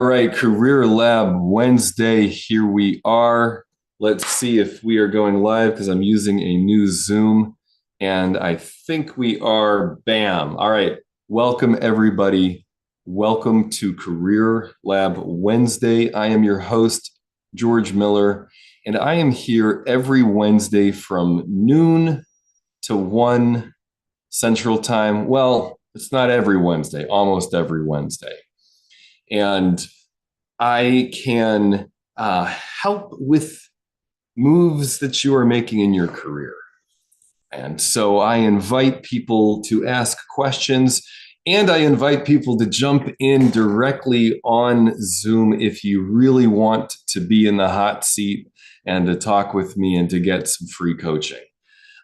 All right, Career Lab Wednesday. Here we are. Let's see if we are going live because I'm using a new Zoom and I think we are. Bam. All right. Welcome, everybody. Welcome to Career Lab Wednesday. I am your host, George Miller, and I am here every Wednesday from noon to 1 Central Time. Well, it's not every Wednesday, almost every Wednesday. And I can help with moves that you are making in your career. And so I invite people to ask questions and I invite people to jump in directly on Zoom if you really want to be in the hot seat and to talk with me and to get some free coaching.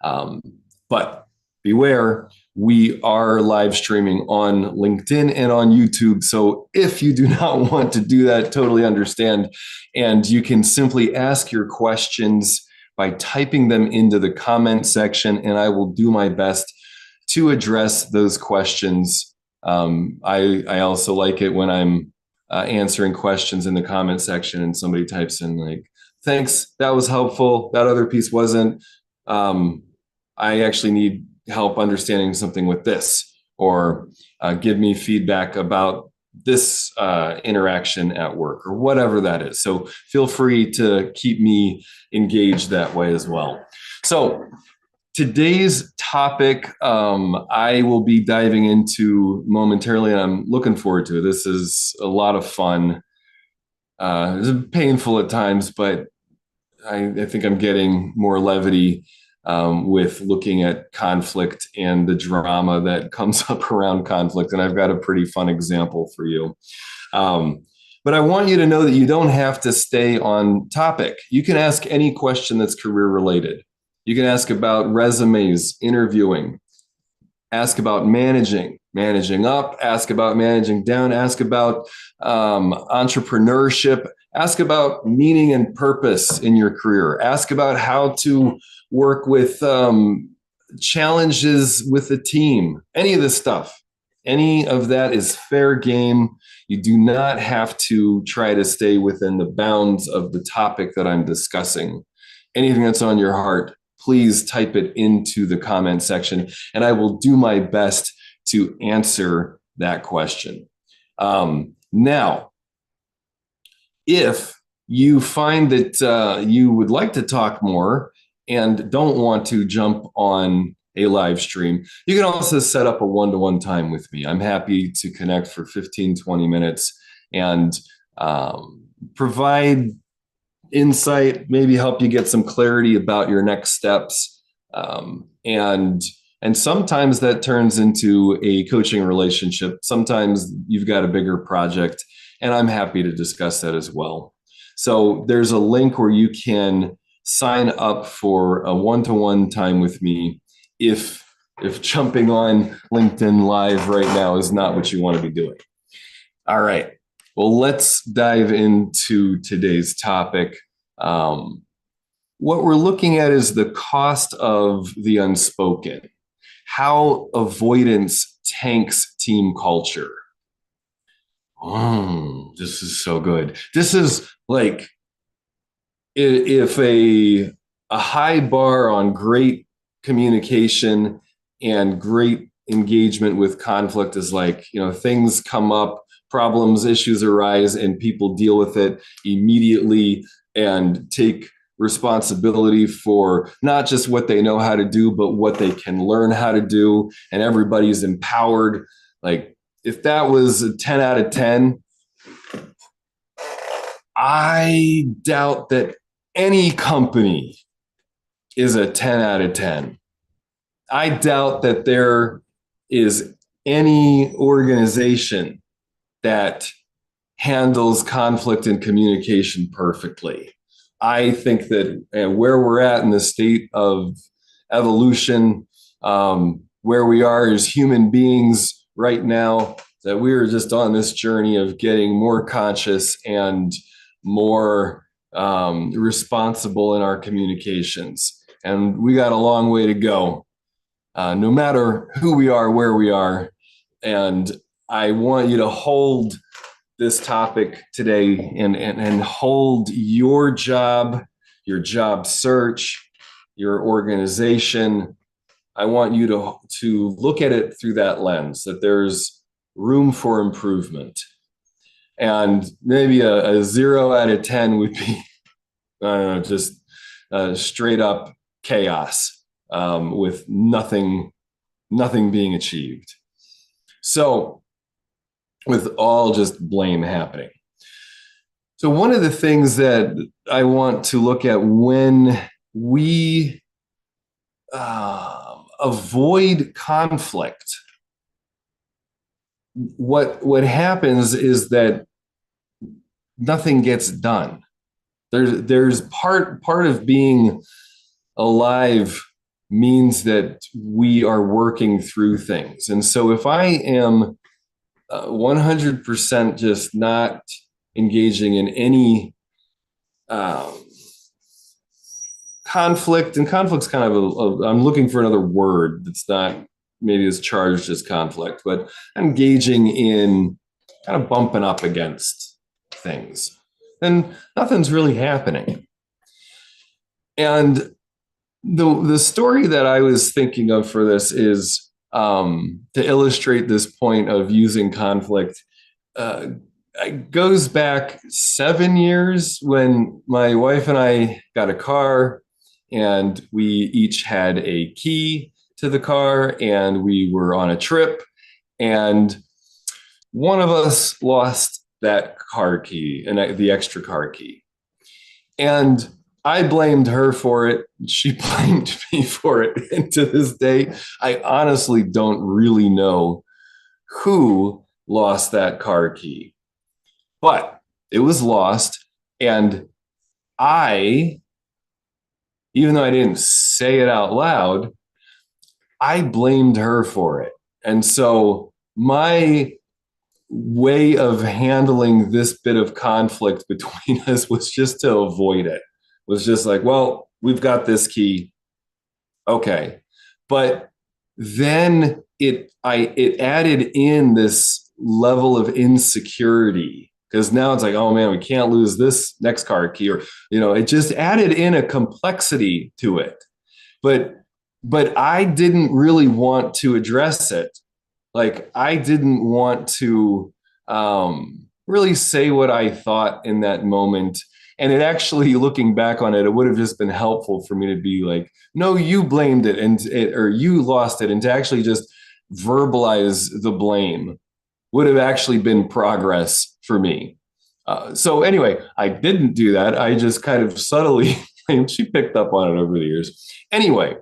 Um, but beware, we are live streaming on LinkedIn and on YouTube. So if you do not want to do that, totally understand. And you can simply ask your questions by typing them into the comment section, and I will do my best to address those questions. I also like it when I'm answering questions in the comment section and somebody types in like, thanks, that was helpful. That other piece wasn't. I actually need help understanding something with this, or give me feedback about this interaction at work, or whatever that is. So feel free to keep me engaged that way as well. So today's topic, I will be diving into momentarily, and I'm looking forward to it. This is a lot of fun. It's painful at times, but I think I'm getting more levity with looking at conflict and the drama that comes up around conflict. And I've got a pretty fun example for you. But I want you to know that you don't have to stay on topic. You can ask any question that's career related. You can ask about resumes, interviewing, ask about managing up, ask about managing down, ask about entrepreneurship, ask about meaning and purpose in your career, ask about how to work with challenges with the team, any of this stuff. Any of that is fair game. You do not have to try to stay within the bounds of the topic that I'm discussing. Anything that's on your heart, please type it into the comment section, and I will do my best to answer that question. Now, if you find that you would like to talk more and don't want to jump on a live stream, you can also set up a one-to-one time with me. I'm happy to connect for 15, 20 minutes and provide insight, maybe help you get some clarity about your next steps. And sometimes that turns into a coaching relationship. Sometimes you've got a bigger project, and I'm happy to discuss that as well. So there's a link where you can sign up for a one-to-one time with me if jumping on LinkedIn Live right now is not what you want to be doing. All right. Well, let's dive into today's topic. What we're looking at is the cost of the unspoken, how avoidance tanks team culture. This is so good. This is like if a high bar on great communication and great engagement with conflict is like, things come up, problems, issues arise, and people deal with it immediately and take responsibility for not just what they know how to do, but what they can learn how to do. And everybody's empowered. Like, if that was a 10 out of 10, I doubt that any company is a 10 out of 10. I doubt that there is any organization that handles conflict and communication perfectly. I think that where we're at in the state of evolution, where we are as human beings right now, that we are just on this journey of getting more conscious and more responsible in our communications. And we got a long way to go, no matter who we are, where we are. And I want you to hold this topic today and hold your job search, your organization. I want you to look at it through that lens, that there's room for improvement. And maybe a 0 out of 10 would be, I don't know, just straight up chaos with nothing being achieved. So, with all just blame happening. So, one of the things that I want to look at when we avoid conflict, what happens is that nothing gets done. There's part of being alive means that we are working through things. And so if I am 100% just not engaging in any conflict, and conflict's kind of I'm looking for another word that's not maybe as charged as conflict, but engaging in kind of bumping up against things, then nothing's really happening. And the story that I was thinking of for this is to illustrate this point of using conflict. It goes back 7 years when my wife and I got a car, and we each had a key to the car, and we were on a trip, and one of us lost that car key and the extra car key. And I blamed her for it. She blamed me for it. And to this day, I honestly don't really know who lost that car key. But it was lost. And I, even though I didn't say it out loud, I blamed her for it. And so my way of handling this bit of conflict between us was just to avoid it. Was just like, well, we've got this key. Okay. But then it added in this level of insecurity, because now it's like, oh man, we can't lose this next car key, or it just added in a complexity to it. But I didn't really want to address it. Like, I didn't want to really say what I thought in that moment. And it actually, looking back on it, it would have just been helpful for me to be like, no, you blamed it, or you lost it. And to actually just verbalize the blame would have actually been progress for me. So anyway, I didn't do that. I just kind of subtly blamed. She picked up on it over the years. Anyway,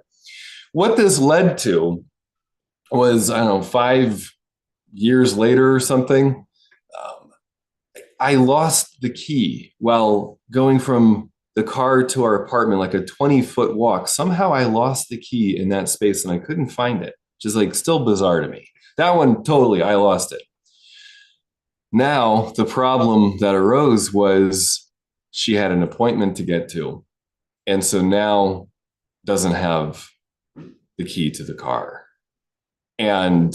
what this led to was, I don't know, 5 years later or something, I lost the key while going from the car to our apartment, like a 20-foot walk. Somehow I lost the key in that space and I couldn't find it, which is like still bizarre to me. That one, totally, I lost it. Now, the problem that arose was she had an appointment to get to. And so now doesn't have the key to the car. And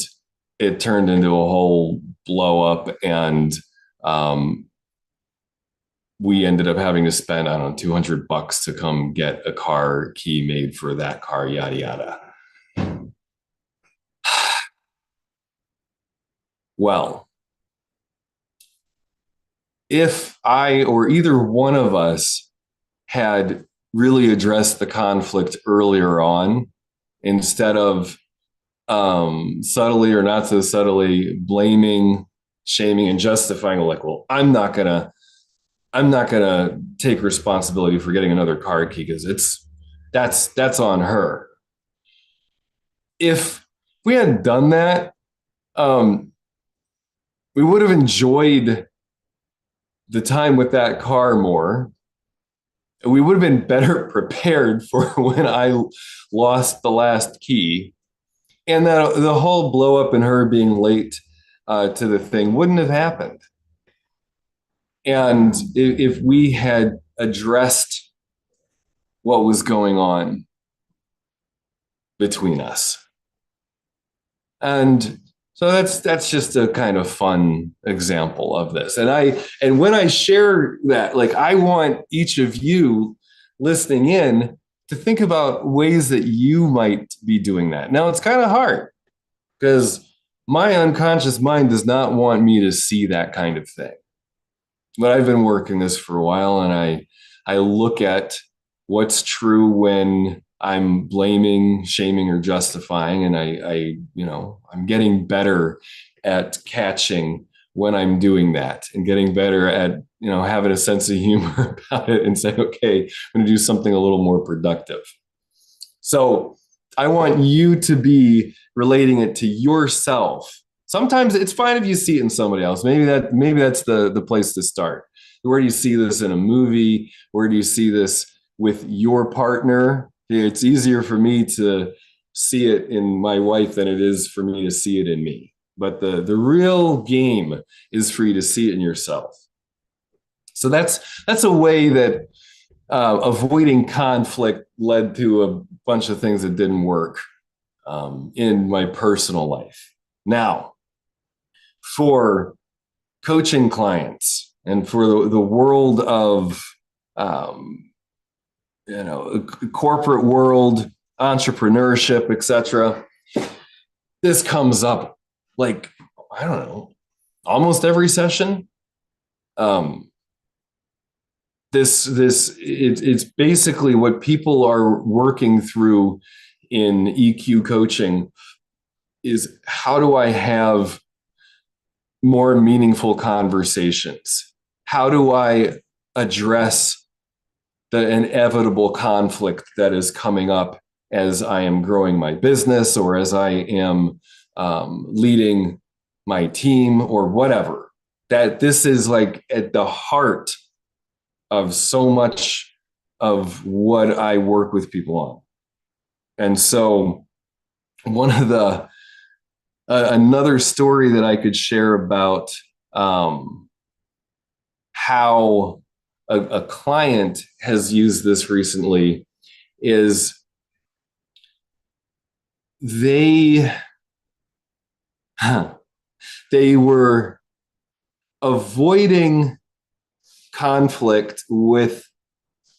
it turned into a whole blow up, and we ended up having to spend, I don't know, $200 to come get a car key made for that car, yada, yada. Well, if I or either one of us had really addressed the conflict earlier on, instead of subtly or not so subtly blaming, shaming, and justifying, like, well, I'm not gonna take responsibility for getting another car key because that's on her. If we hadn't done that, we would have enjoyed the time with that car more. We would have been better prepared for when I lost the last key. And the whole blow up and her being late to the thing wouldn't have happened. And if we had addressed what was going on between us. And So that's just a kind of fun example of this. And when I share that, like I want each of you listening in to think about ways that you might be doing that. Now it's kind of hard because my unconscious mind does not want me to see that kind of thing. But I've been working this for a while, and I look at what's true when I'm blaming, shaming, or justifying, and I'm getting better at catching when I'm doing that, and getting better at having a sense of humor about it, and saying, okay, I'm going to do something a little more productive. So I want you to be relating it to yourself. Sometimes it's fine if you see it in somebody else. Maybe that's the place to start. Where do you see this in a movie? Where do you see this with your partner? It's easier for me to see it in my wife than it is for me to see it in me. But the real game is for you to see it in yourself. So that's a way that avoiding conflict led to a bunch of things that didn't work in my personal life. Now, for coaching clients and for the world of corporate world, entrepreneurship, etc., this comes up like, I don't know, almost every session. It's basically what people are working through in EQ coaching is, how do I have more meaningful conversations? How do I address the inevitable conflict that is coming up as I am growing my business, or as I am leading my team, or whatever? That this is like at the heart of so much of what I work with people on. And so one of the another story that I could share about how a client has used this recently is they were avoiding conflict with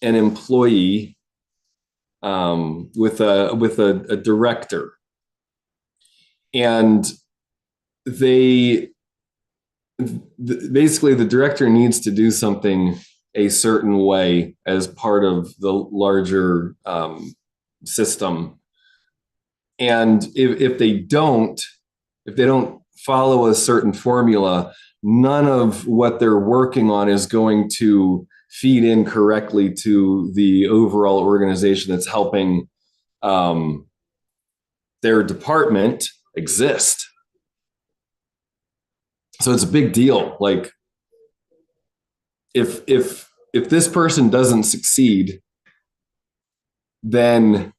an employee, with a director, and basically the director needs to do something a certain way as part of the larger system, and if they don't follow a certain formula, none of what they're working on is going to feed in correctly to the overall organization that's helping their department exist. So it's a big deal. Like if this person doesn't succeed, then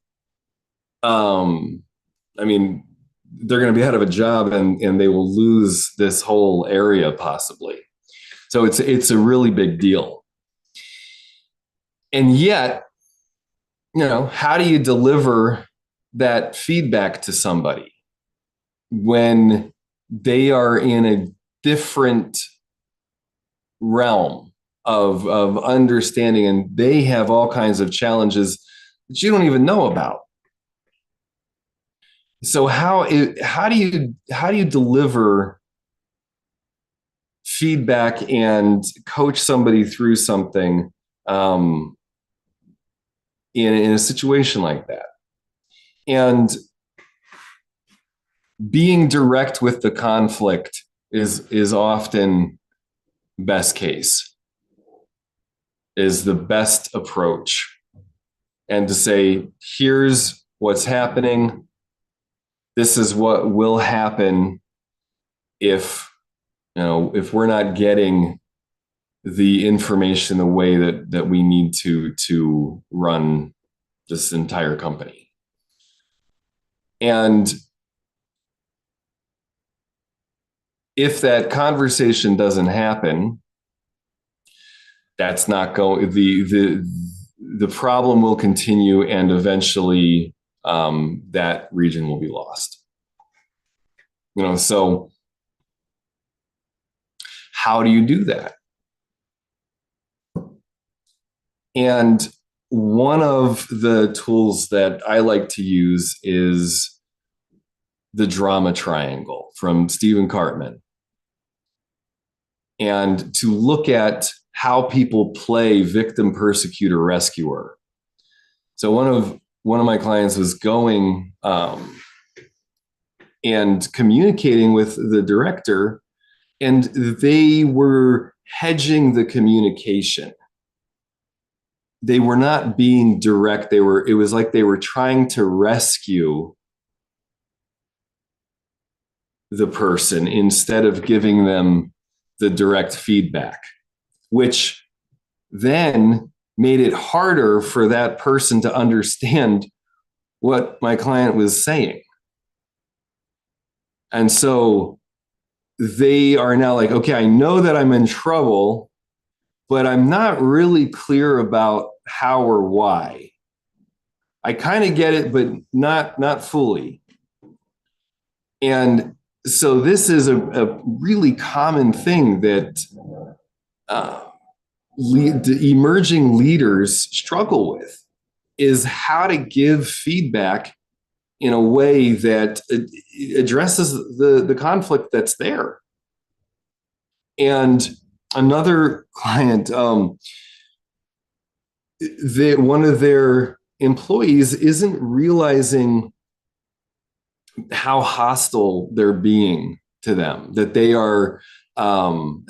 I mean, they're going to be out of a job, and they will lose this whole area possibly. So it's a really big deal. And yet, how do you deliver that feedback to somebody when they are in a different realm of understanding, and they have all kinds of challenges that you don't even know about? So how do you deliver feedback and coach somebody through something in a situation like that? And being direct with the conflict is often best case, is the best approach. And to say, here's what's happening. This is what will happen if we're not getting the information the way that we need to run this entire company. And if that conversation doesn't happen, that's not going, the problem will continue, and eventually that region will be lost. So how do you do that? And one of the tools that I like to use is the drama triangle from Stephen Cartman, and to look at how people play victim, persecutor, rescuer. So one of my clients was going and communicating with the director, and they were hedging the communication. They were not being direct. It was like they were trying to rescue the person instead of giving them the direct feedback, which then made it harder for that person to understand what my client was saying. And so they are now like, okay, I know that I'm in trouble, but I'm not really clear about how or why. I kind of get it, but not fully. And so this is a really common thing that emerging leaders struggle with, is how to give feedback in a way that addresses the conflict that's there. And another client, one of their employees isn't realizing how hostile they're being to them, that they are, so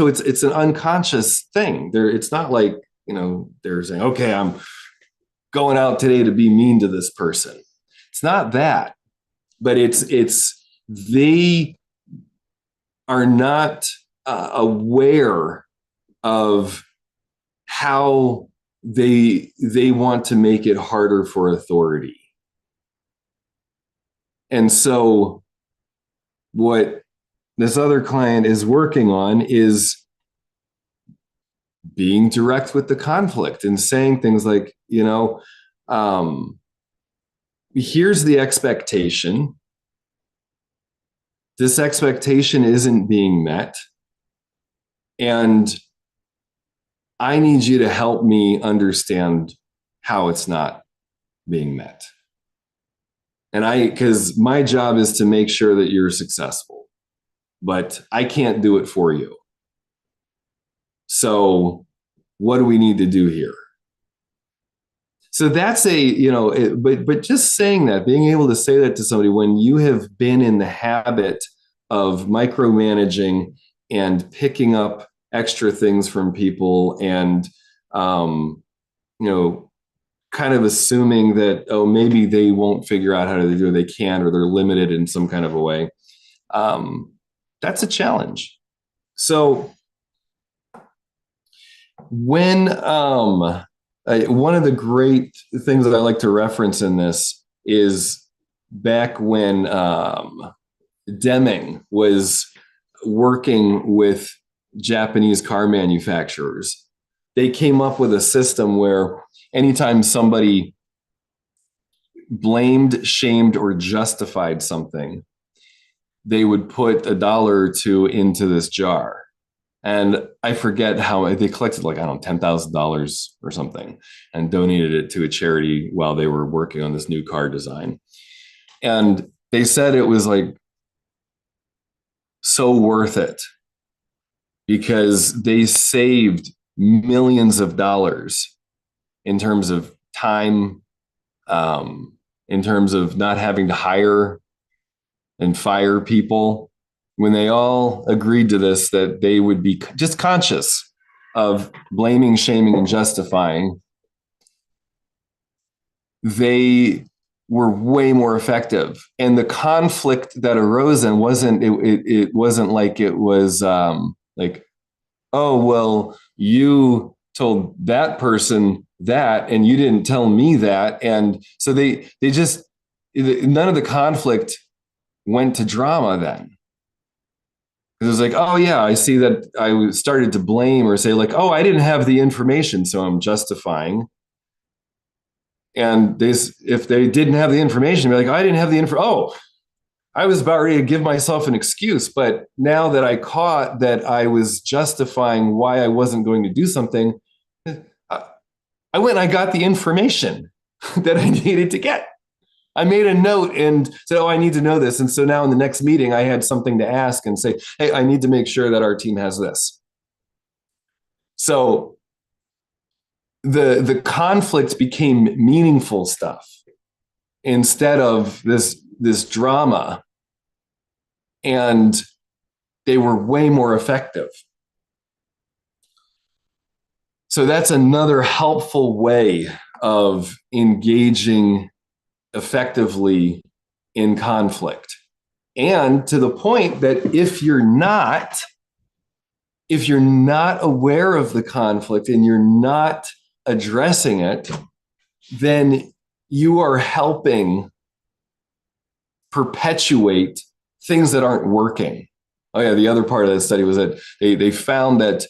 it's an unconscious thing. It's not like, they're saying, okay, I'm going out today to be mean to this person. It's not that, but it's they are not aware of how they want to make it harder for authority. And so what this other client is working on is being direct with the conflict and saying things like, here's the expectation. This expectation isn't being met. And I need you to help me understand how it's not being met. And because my job is to make sure that you're successful, but I can't do it for you. So what do we need to do here? So that's but just saying that, being able to say that to somebody when you have been in the habit of micromanaging and picking up extra things from people and, kind of assuming that, oh, maybe they won't figure out how to do it, they can, or they're limited in some kind of a way. That's a challenge. So when, one of the great things that I like to reference in this is back when Deming was working with Japanese car manufacturers. They came up with a system where anytime somebody blamed, shamed, or justified something, they would put $1 or $2 into this jar. And I forget how they collected, like, I don't know, $10,000 or something, and donated it to a charity while they were working on this new car design. And they said it was like so worth it because they saved millions of dollars in terms of time, in terms of not having to hire and fire people. When they all agreed to this, that they would be just conscious of blaming, shaming, and justifying, they were way more effective. And the conflict that arose then it wasn't like it was like, oh, well, you told that person that and you didn't tell me that. And so they just, none of the conflict went to drama then. It was like, oh yeah, I see that I started to blame or say like, oh, I didn't have the information, so I'm justifying. And if they didn't have the information, be like, oh, I didn't have the info. Oh, I was about ready to give myself an excuse, but now that I caught that I was justifying why I wasn't going to do something, I went and I got the information that I needed to get. I made a note and said, "Oh, I need to know this." And so now in the next meeting, I had something to ask and say, "Hey, I need to make sure that our team has this." So the conflict became meaningful stuff instead of this drama, and they were way more effective. So that's another helpful way of engaging effectively in conflict. And to the point that if you're not aware of the conflict and you're not addressing it, then you are helping perpetuate things that aren't working. Oh yeah, the other part of that study was that they found that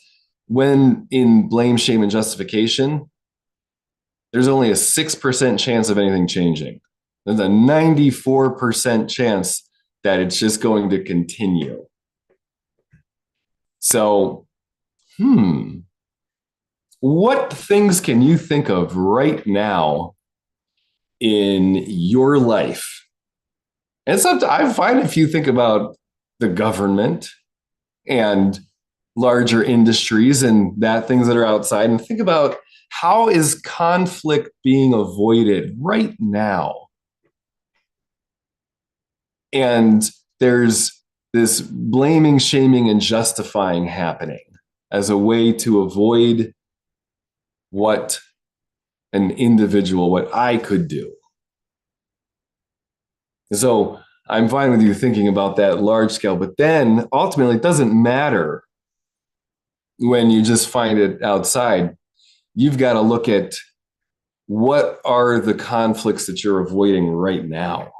when in blame, shame, and justification, there's only a 6% chance of anything changing. There's a 94% chance that it's just going to continue. So, what things can you think of right now in your life? And sometimes I find if you think about the government and larger industries and that things that are outside, and think about how is conflict being avoided right now? And there's this blaming, shaming, and justifying happening as a way to avoid what an individual, what I could do. So I'm fine with you thinking about that large scale, but then ultimately it doesn't matter when you just find it outside. You've got to look at what are the conflicts that you're avoiding right now.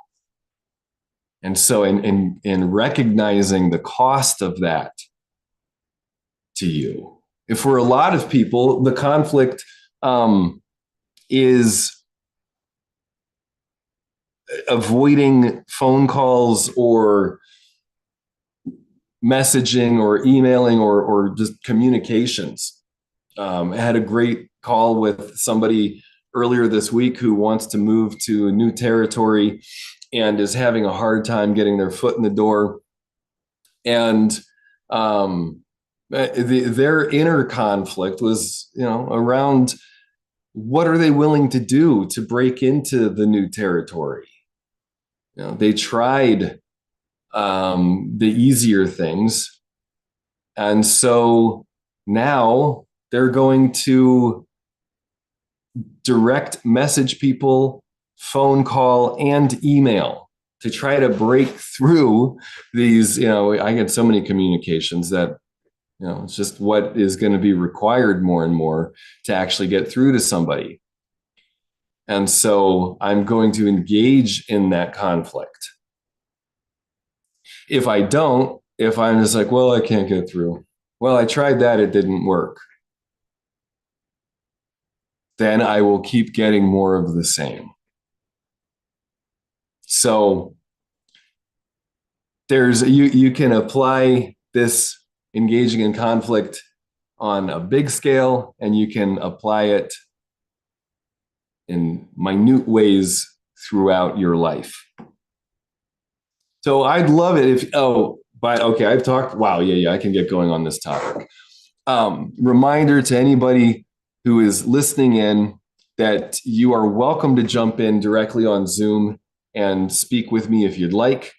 And so in recognizing the cost of that to you, if for a lot of people, the conflict is avoiding phone calls or messaging or emailing or just communications. I had a great call with somebody earlier this week who wants to move to a new territory and is having a hard time getting their foot in the door. And their inner conflict was, around what are they willing to do to break into the new territory? They tried the easier things. And so now they're going to direct message people, phone call, and email to try to break through these. I get so many communications that, it's just what is going to be required more and more to actually get through to somebody. And so I'm going to engage in that conflict. If I'm just like, well, I can't get through. Well, I tried that, it didn't work. Then I will keep getting more of the same. So you can apply this engaging in conflict on a big scale, and you can apply it in minute ways throughout your life. So I'd love it if, I've talked, wow, yeah, I can get going on this topic. Reminder to anybody who is listening in that you are welcome to jump in directly on Zoom and speak with me if you'd like.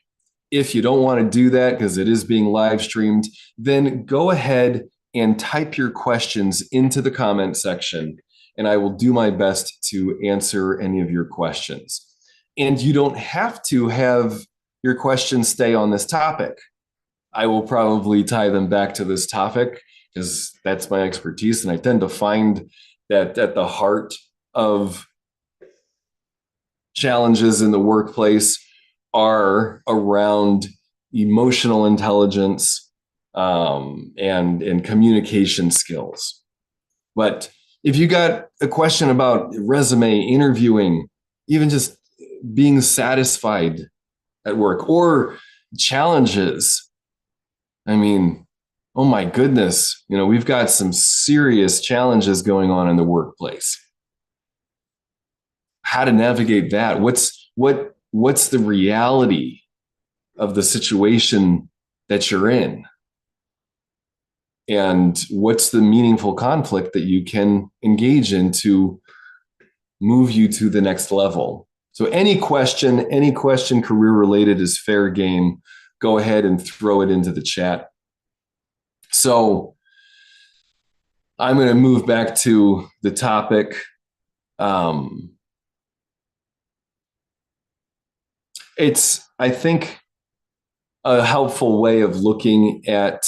If you don't want to do that because it is being live streamed, then go ahead and type your questions into the comment section, and I will do my best to answer any of your questions. And you don't have to have your questions stay on this topic. I will probably tie them back to this topic because that's my expertise. And I tend to find that at the heart of challenges in the workplace are around emotional intelligence and communication skills. But if you got a question about resume, interviewing, even just being satisfied at work, or challenges. I mean, oh my goodness, we've got some serious challenges going on in the workplace. How to navigate that? What's the reality of the situation that you're in? And what's the meaningful conflict that you can engage in to move you to the next level? So any question career related is fair game. Go ahead and throw it into the chat. So I'm going to move back to the topic. It's, I think, a helpful way of looking at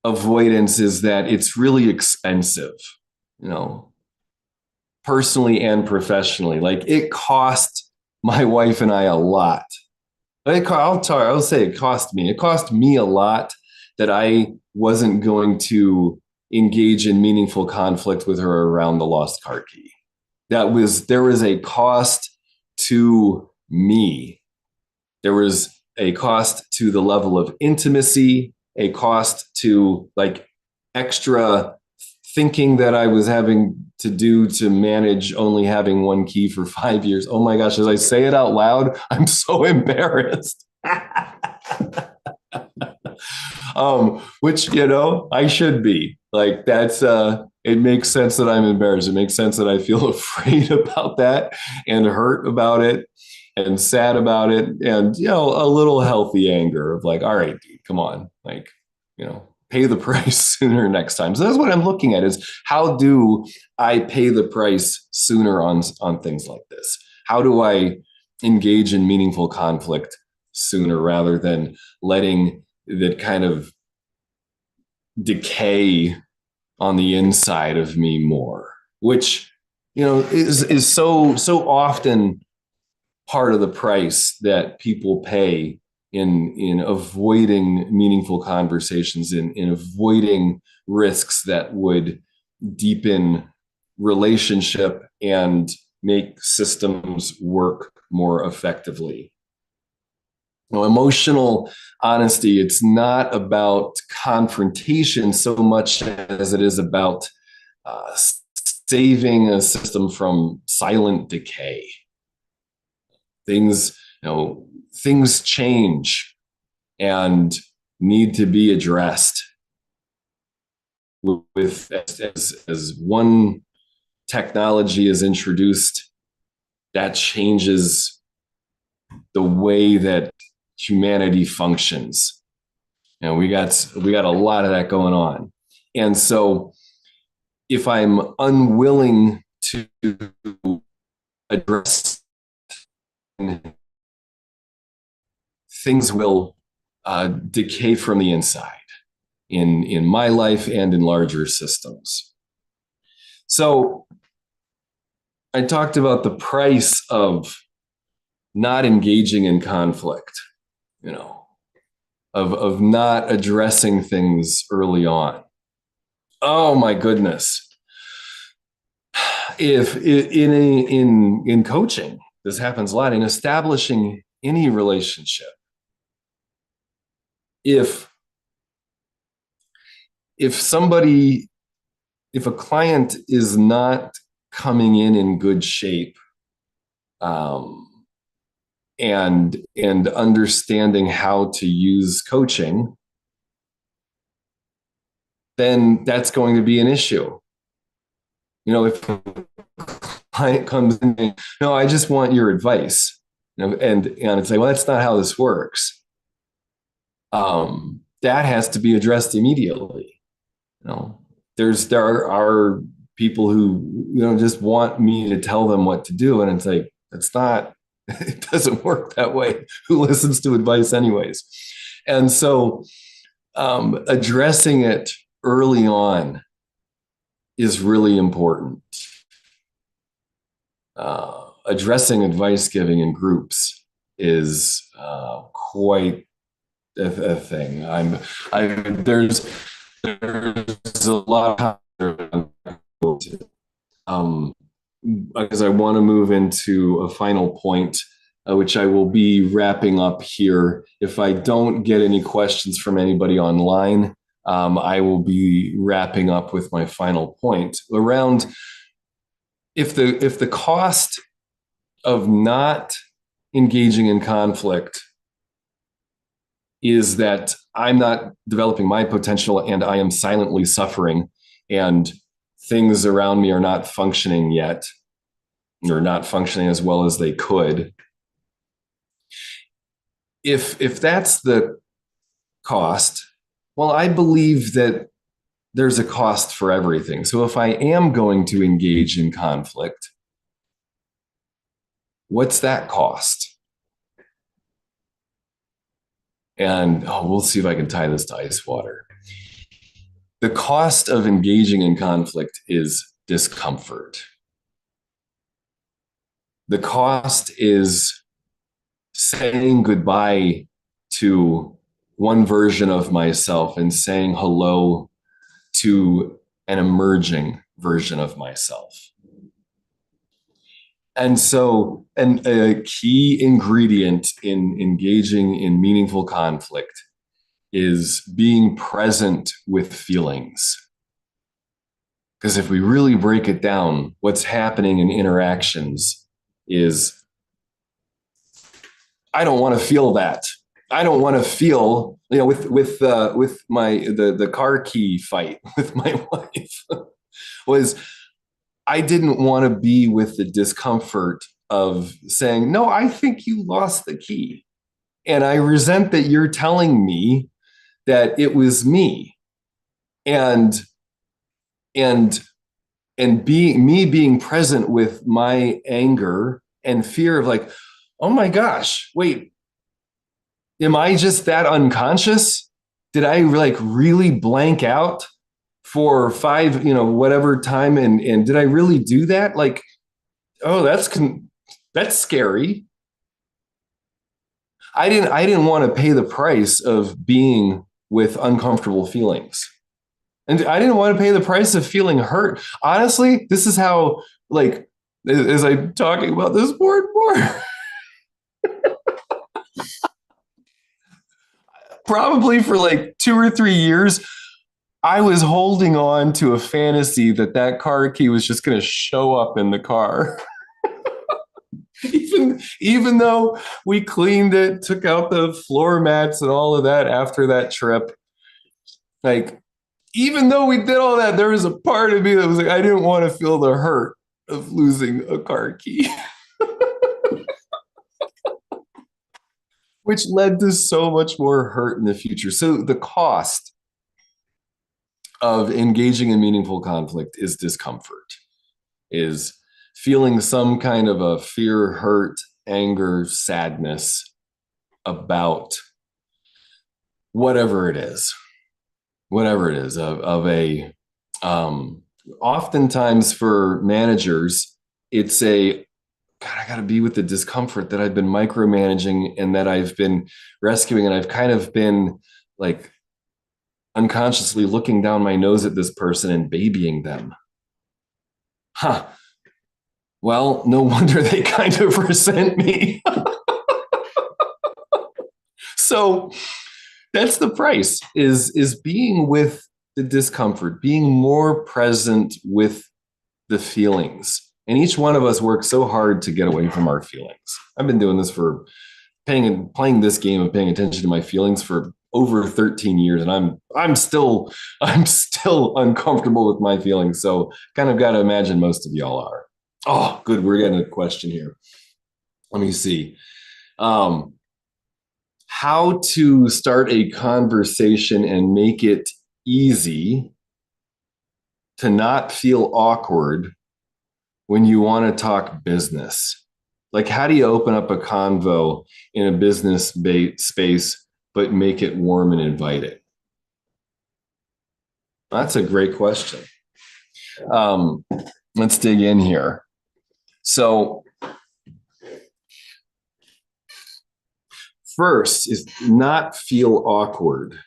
avoidance is that it's really expensive, personally and professionally. Like, it cost my wife and I a lot. I'll say it cost me. It cost me a lot that I wasn't going to engage in meaningful conflict with her around the lost car key. There was a cost to me. There was a cost to the level of intimacy, a cost to like extra thinking that I was having to do to manage only having one key for 5 years. Oh my gosh, as I say it out loud, I'm so embarrassed. Which, I should be. Like, that's it makes sense that I'm embarrassed. It makes sense that I feel afraid about that and hurt about it and sad about it, and a little healthy anger of like, all right, dude, come on, like, pay the price sooner next time. So that's what I'm looking at, is how do I pay the price sooner on things like this? How do I engage in meaningful conflict sooner rather than letting that kind of decay on the inside of me more, which is so often part of the price that people pay in avoiding meaningful conversations, in avoiding risks that would deepen relationship and make systems work more effectively. Emotional honesty, it's not about confrontation so much as it is about saving a system from silent decay. Things change and need to be addressed. With as one technology is introduced, that changes the way that humanity functions. We got a lot of that going on. And so if I'm unwilling to address, things will decay from the inside in my life and in larger systems. So I talked about the price of not engaging in conflict, of not addressing things early on. Oh my goodness. If in coaching, this happens a lot, in establishing any relationship. If a client is not coming in good shape, and understanding how to use coaching, then that's going to be an issue. If a client comes in and, no, I just want your advice, and it's like, well, that's not how this works. That has to be addressed immediately. There are people who just want me to tell them what to do, and it's like, it's not. It doesn't work that way. Who listens to advice anyways? And so addressing it early on is really important. Addressing advice giving in groups is quite a thing. There's a lot of because I want to move into a final point which I will be wrapping up here. If I don't get any questions from anybody online, I will be wrapping up with my final point around if the cost of not engaging in conflict is that I'm not developing my potential and I am silently suffering and things around me are not functioning yet, or not functioning as well as they could. If that's the cost, well, I believe that there's a cost for everything. So if I am going to engage in conflict, what's that cost? And we'll see if I can tie this to ice water. The cost of engaging in conflict is discomfort. The cost is saying goodbye to one version of myself and saying hello to an emerging version of myself. And so, a key ingredient in engaging in meaningful conflict is being present with feelings. Because if we really break it down, what's happening in interactions is, I don't want to feel that. I don't want to feel, with the car key fight with my wife was, I didn't want to be with the discomfort of saying, no, I think you lost the key. And I resent that you're telling me that it was me. And being present with my anger and fear of like, oh my gosh, wait, am I just that unconscious? Did I like really blank out for 5, whatever time? And did I really do that? Like, oh, that's scary. I didn't want to pay the price of being with uncomfortable feelings. And I didn't want to pay the price of feeling hurt. Honestly, this is how, like, as I'm talking about this more and more, probably for like 2 or 3 years, I was holding on to a fantasy that car key was just going to show up in the car. even though we cleaned it, took out the floor mats and all of that after that trip, like, even though we did all that, there was a part of me that was like, I didn't want to feel the hurt of losing a car key. Which led to so much more hurt in the future. So the cost of engaging in meaningful conflict is discomfort, is feeling some kind of a fear, hurt, anger, sadness about whatever it is of a, oftentimes for managers, it's a, God, I got to be with the discomfort that I've been micromanaging and that I've been rescuing. And I've kind of been like unconsciously looking down my nose at this person and babying them. Well, no wonder they kind of resent me. So that's the price, is being with the discomfort, being more present with the feelings. And each one of us works so hard to get away from our feelings. I've been doing this for playing this game of paying attention to my feelings for over 13 years, and I'm still uncomfortable with my feelings. So kind of got to imagine most of y'all are. Oh, good. We're getting a question here. Let me see. How to start a conversation and make it easy to not feel awkward when you want to talk business. Like, how do you open up a convo in a business space, but make it warm and inviting? That's a great question. Let's dig in here. So first is not feel awkward.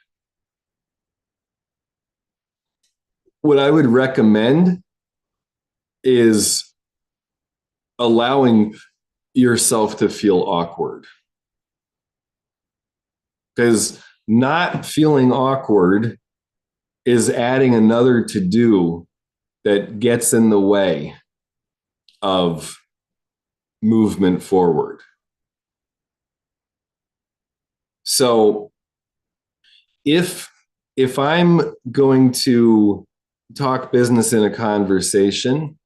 What I would recommend is allowing yourself to feel awkward. Because not feeling awkward is adding another to do that gets in the way of movement forward. So if I'm going to talk business in a conversation,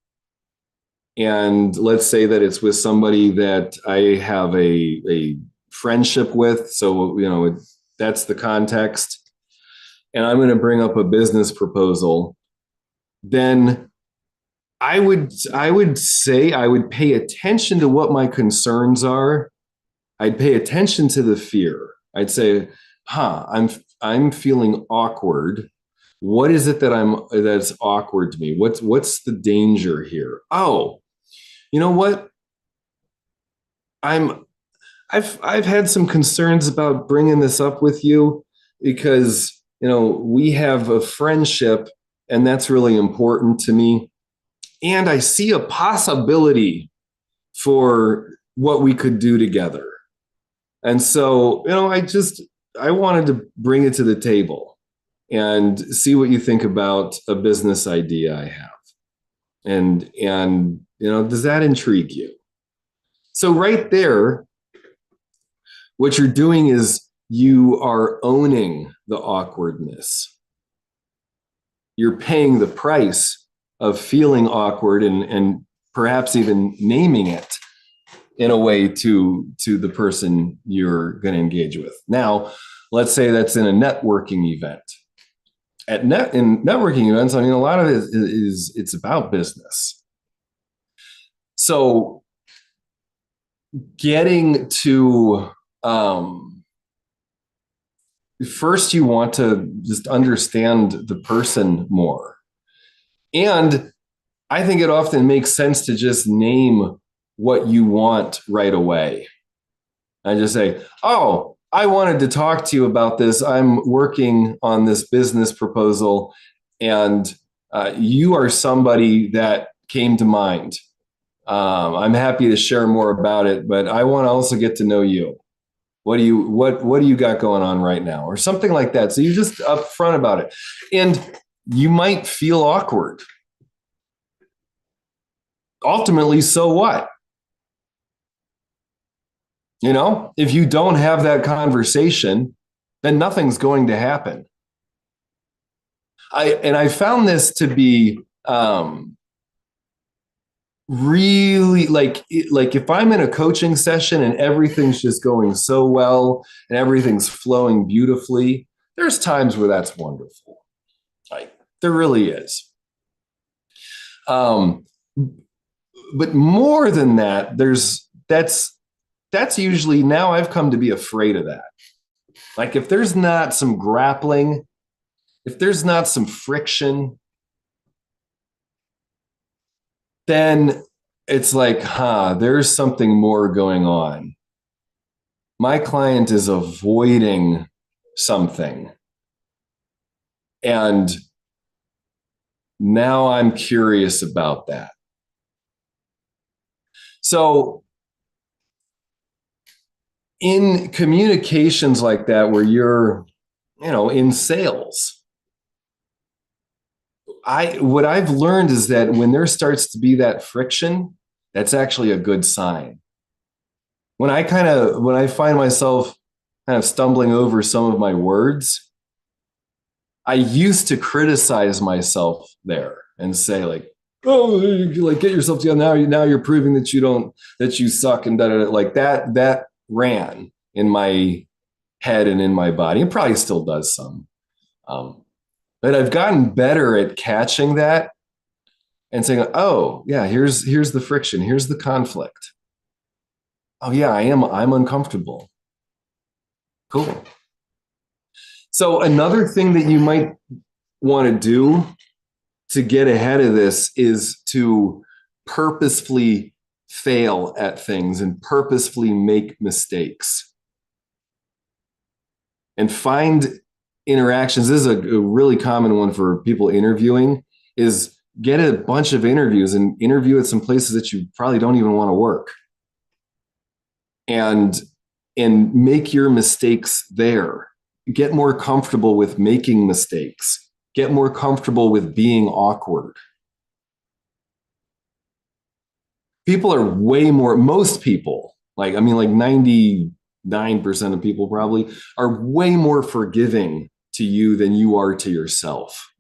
and let's say that it's with somebody that I have a friendship with, so that's the context, and I'm going to bring up a business proposal, then I would say I would pay attention to what my concerns are. I'd pay attention to the fear. I'd say, I'm feeling awkward. What is it that's awkward to me? What's the danger here? Oh, you know what? I'm I've had some concerns about bringing this up with you because, we have a friendship and that's really important to me. And I see a possibility for what we could do together. And so, I wanted to bring it to the table and see what you think about a business idea I have. And does that intrigue you? So right there, what you're doing is you are owning the awkwardness. You're paying the price of feeling awkward and perhaps even naming it in a way to the person you're going to engage with. Now, let's say that's in a networking event. In networking events, a lot of it is it's about business. So getting to first, you want to just understand the person more. And I think it often makes sense to just name what you want right away. I just say, oh, I wanted to talk to you about this. I'm working on this business proposal, and you are somebody that came to mind. I'm happy to share more about it, but I want to also get to know you. What do you got going on right now, or something like that? So you're just upfront about it, and you might feel awkward. Ultimately, so what? If you don't have that conversation, then nothing's going to happen. I found this to be really like if I'm in a coaching session and everything's just going so well and everything's flowing beautifully, there's times where that's wonderful. Like there really is. But more than that, that's usually, now I've come to be afraid of that. Like if there's not some grappling, if there's not some friction, then it's like, there's something more going on. My client is avoiding something. And now I'm curious about that. So in communications like that, where you're, in sales, what I've learned is that when there starts to be that friction, that's actually a good sign. When I find myself kind of stumbling over some of my words, I used to criticize myself there and say like, oh, like get yourself together. Now you're proving that you suck and da-da-da. Like that ran in my head and in my body. It probably still does some. But I've gotten better at catching that and saying, oh, yeah, here's the friction. Here's the conflict. Oh, yeah, I'm uncomfortable. Cool. So another thing that you might want to do to get ahead of this is to purposefully fail at things and purposefully make mistakes. And find interactions. This is a really common one for people interviewing, is get a bunch of interviews and interview at some places that you probably don't even want to work. and make your mistakes there. Get more comfortable with making mistakes. Get more comfortable with being awkward. People are way more, most people, like, I mean, like 99% of people probably are way more forgiving to you than you are to yourself.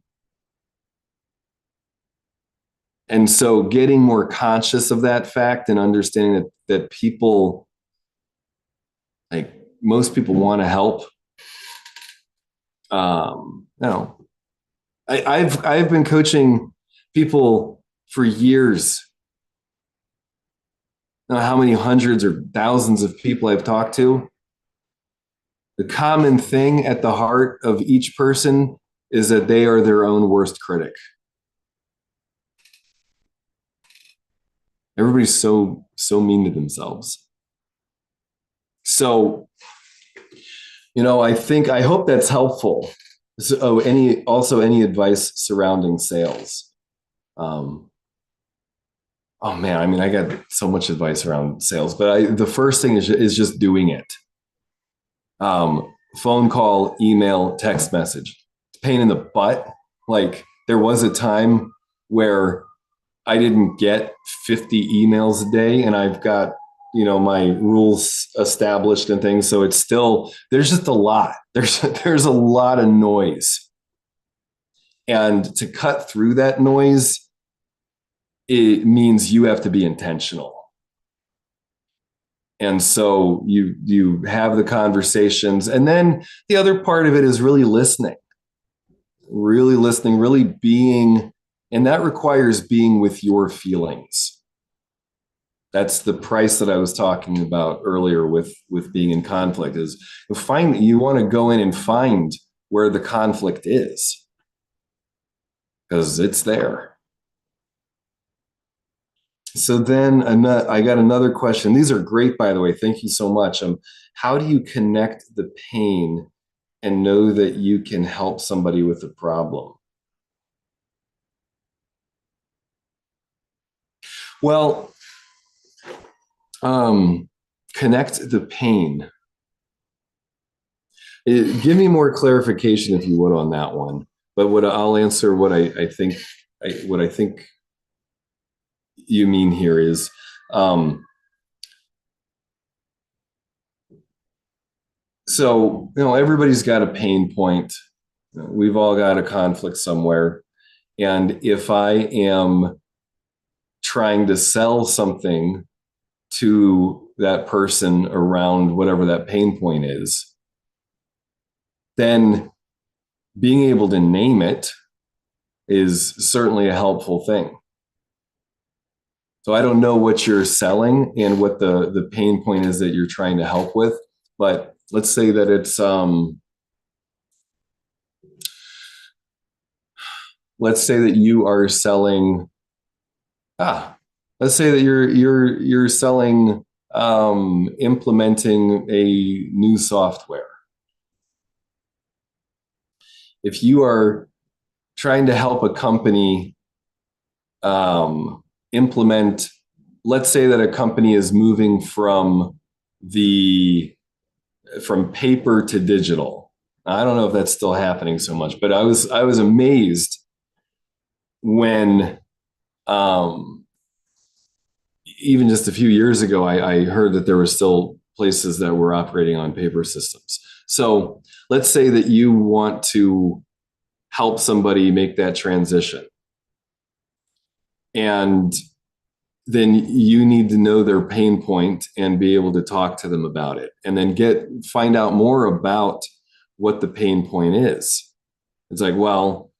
And so getting more conscious of that fact and understanding that people, like most people want to help. You know, I've been coaching people for years. I don't know how many hundreds or thousands of people I've talked to. The common thing at the heart of each person is that they are their own worst critic. Everybody's so mean to themselves. So, I hope that's helpful. So, any advice surrounding sales? Oh man, I mean, I got so much advice around sales, but the first thing is just doing it. Phone call, email, text message. It's a pain in the butt. Like there was a time where I didn't get 50 emails a day, and I've got my rules established and things. So it's still, there's just a lot. There's a lot of noise, and to cut through that noise, it means you have to be intentional. And so you have the conversations, and then the other part of it is really listening, really being, and that requires being with your feelings. That's the price that I was talking about earlier with being in conflict, is you want to go in and find where the conflict is, because it's there. So then I got another question. These are great, by the way. Thank you so much. How do you connect the pain and know that you can help somebody with a problem? Well, connect the pain. Give me more clarification, if you would, on that one. But I'll answer what I think you mean here is, so everybody's got a pain point. We've all got a conflict somewhere, and if I am trying to sell something to that person around whatever that pain point is, then being able to name it is certainly a helpful thing. So I don't know what you're selling and what the pain point is that you're trying to help with, but let's say that it's let's say that you are selling let's say that you're selling implementing a new software. If you are trying to help a company implement, let's say that a company is moving from paper to digital. I don't know if that's still happening so much, but I was amazed when even just a few years ago, I heard that there were still places that were operating on paper systems. So let's say that you want to help somebody make that transition. And then you need to know their pain point and be able to talk to them about it, and then find out more about what the pain point is. It's like, well,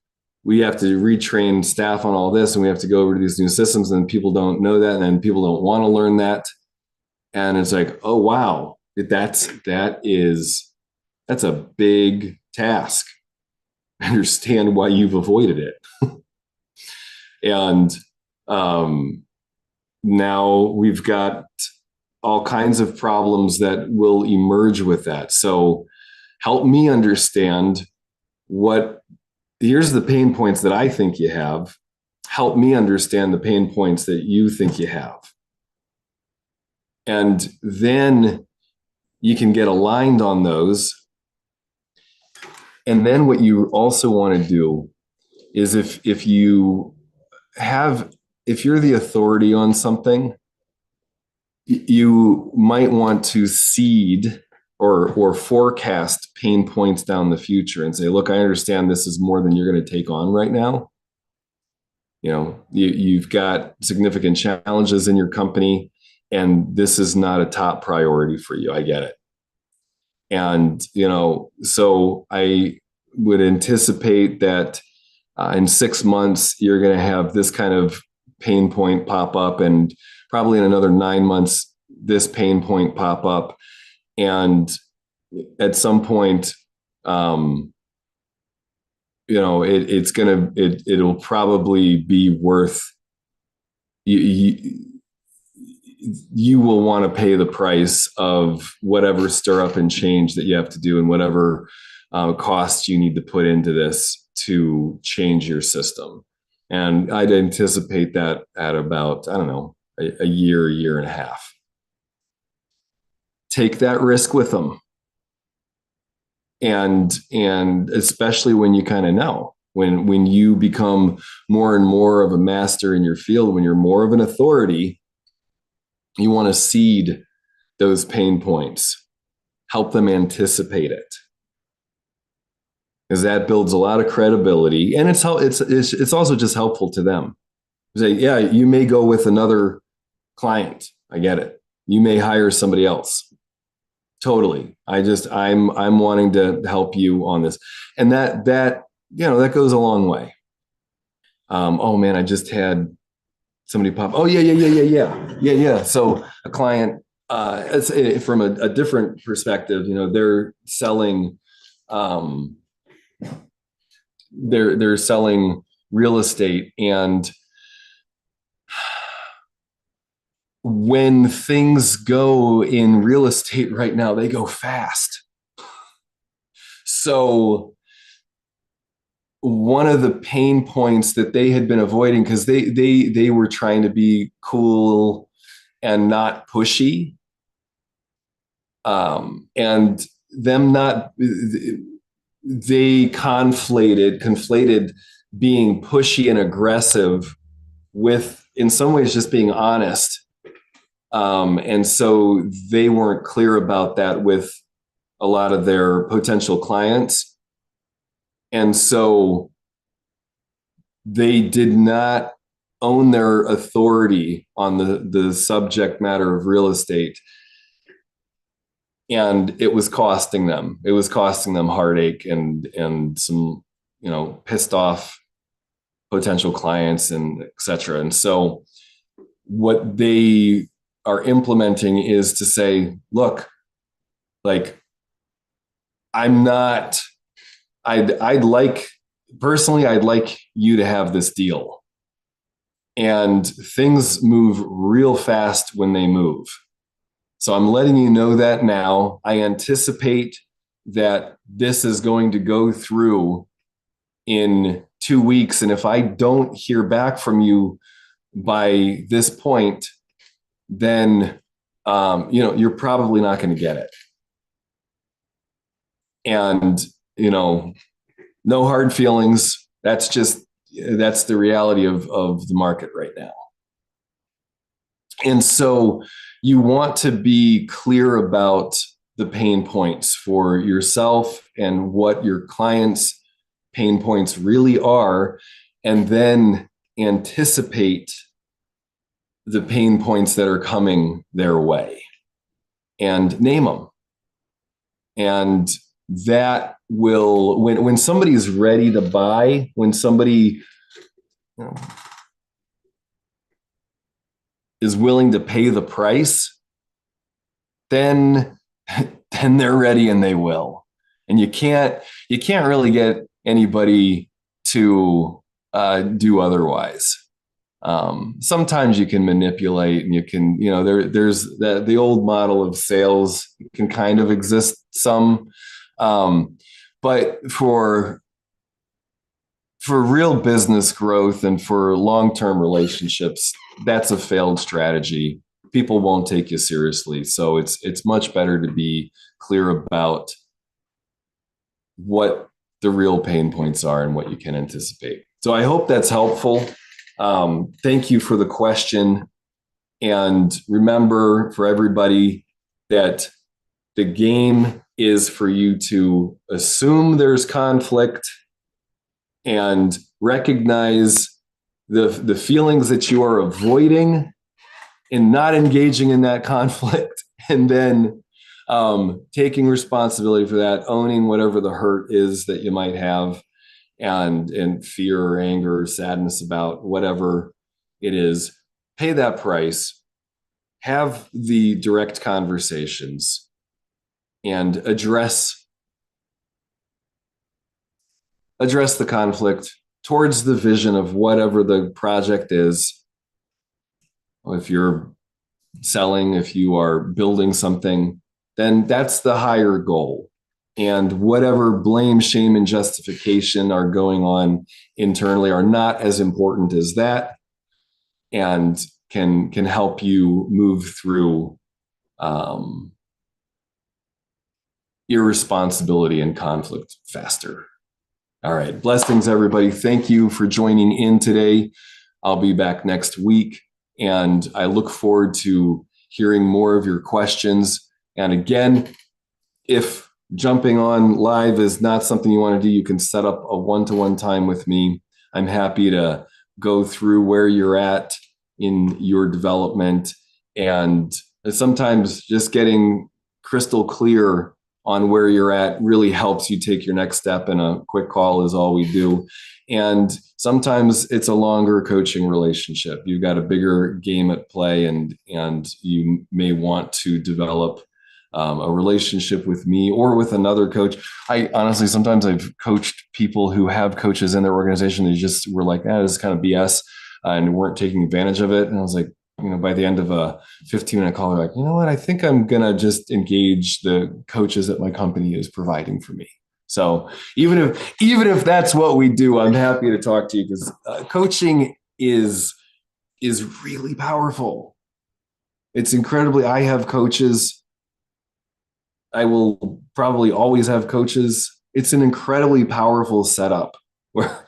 we have to retrain staff on all this, and we have to go over to these new systems, and people don't know that, and then people don't want to learn that. And it's like, oh wow, that's a big task. I understand why you've avoided it. And now we've got all kinds of problems that will emerge with that. So help me understand here's the pain points that I think you have. Help me understand the pain points that you think you have. And then you can get aligned on those. And then what you also want to do is if you're the authority on something, you might want to seed or forecast pain points down the future and say, look, I understand this is more than you're going to take on right now. You've got significant challenges in your company, and this is not a top priority for you. I get it. And, so I would anticipate that in 6 months, you're going to have this kind of pain point pop up, and probably in another 9 months, this pain point pop up. And at some point, it'll probably be worth, you will want to pay the price of whatever stir up and change that you have to do, and whatever costs you need to put into this to change your system. And I'd anticipate that at about, I don't know, a year and a half. Take that risk with them. And especially when you kind of know, when you become more and more of a master in your field, when you're more of an authority, you want to seed those pain points, help them anticipate it, because that builds a lot of credibility, and it's also just helpful to them. Say, yeah, you may go with another client. I get it. You may hire somebody else. Totally. I'm wanting to help you on this, and that goes a long way. Oh man, I just had somebody pop. Oh yeah. So a client, from a different perspective, they're selling, they're selling real estate, and when things go in real estate right now, they go fast. So one of the pain points that they had been avoiding, because they were trying to be cool and not pushy, and them not, they conflated being pushy and aggressive with, in some ways, just being honest. And so they weren't clear about that with a lot of their potential clients. And so they did not own their authority on the subject matter of real estate. And it was costing them. It was costing them heartache and some, pissed off potential clients, and et cetera. And so what they are implementing is to say, look, like, I'd like you to have this deal. And things move real fast when they move. So I'm letting you know that now. I anticipate that this is going to go through in 2 weeks. And if I don't hear back from you by this point, then, you're probably not going to get it. And, no hard feelings. That's the reality of the market right now. And so you want to be clear about the pain points for yourself and what your clients' pain points really are, and then anticipate the pain points that are coming their way and name them. And that will, when somebody is ready to buy, when somebody is willing to pay the price, then they're ready, and they will. And you can't really get anybody to do otherwise. Sometimes you can manipulate, and you can, there's the old model of sales can kind of exist some, but for real business growth and for long-term relationships, that's a failed strategy. people won't take you seriously. So it's much better to be clear about what the real pain points are and what you can anticipate. So I hope that's helpful. Thank you for the question. And remember, for everybody, that the game is for you to assume there's conflict and recognize the feelings that you are avoiding and not engaging in that conflict, and then taking responsibility for that, owning whatever the hurt is that you might have, and fear or anger or sadness about whatever it is. Pay that price, have the direct conversations, and address the conflict towards the vision of whatever the project is. If you're selling, if you are building something, then that's the higher goal. And whatever blame, shame, and justification are going on internally are not as important as that, and can help you move through irresponsibility and conflict faster. All right. Blessings, everybody. Thank you for joining in today. I'll be back next week, and I look forward to hearing more of your questions. And again, if jumping on live is not something you want to do, you can set up a one-to-one time with me. I'm happy to go through where you're at in your development. And sometimes just getting crystal clear on where you're at really helps you take your next step, and a quick call is all we do. And sometimes it's a longer coaching relationship. You've got a bigger game at play, and you may want to develop a relationship with me or with another coach. I honestly, sometimes I've coached people who have coaches in their organization. They just were like, this is kind of BS, and weren't taking advantage of it. And I was like, by the end of a 15-minute call, they're like, you know what? I think I'm going to just engage the coaches that my company is providing for me. So even if that's what we do, I'm happy to talk to you, because coaching is really powerful. It's incredibly, I have coaches. I will probably always have coaches. It's an incredibly powerful setup where,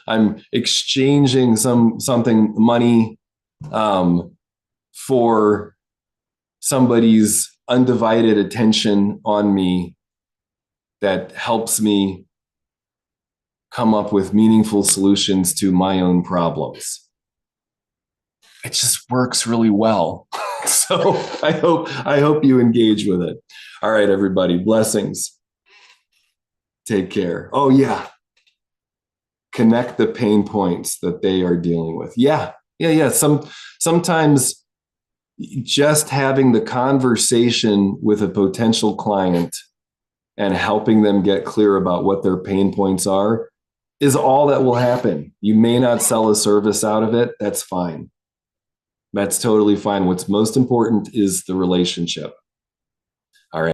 I'm exchanging something money for somebody's undivided attention on me that helps me come up with meaningful solutions to my own problems. It just works really well. So I hope you engage with it. All right, everybody, blessings. Take care. Oh yeah. Connect the pain points that they are dealing with. Yeah. Sometimes just having the conversation with a potential client and helping them get clear about what their pain points are is all that will happen. You may not sell a service out of it. That's fine. That's totally fine. What's most important is the relationship.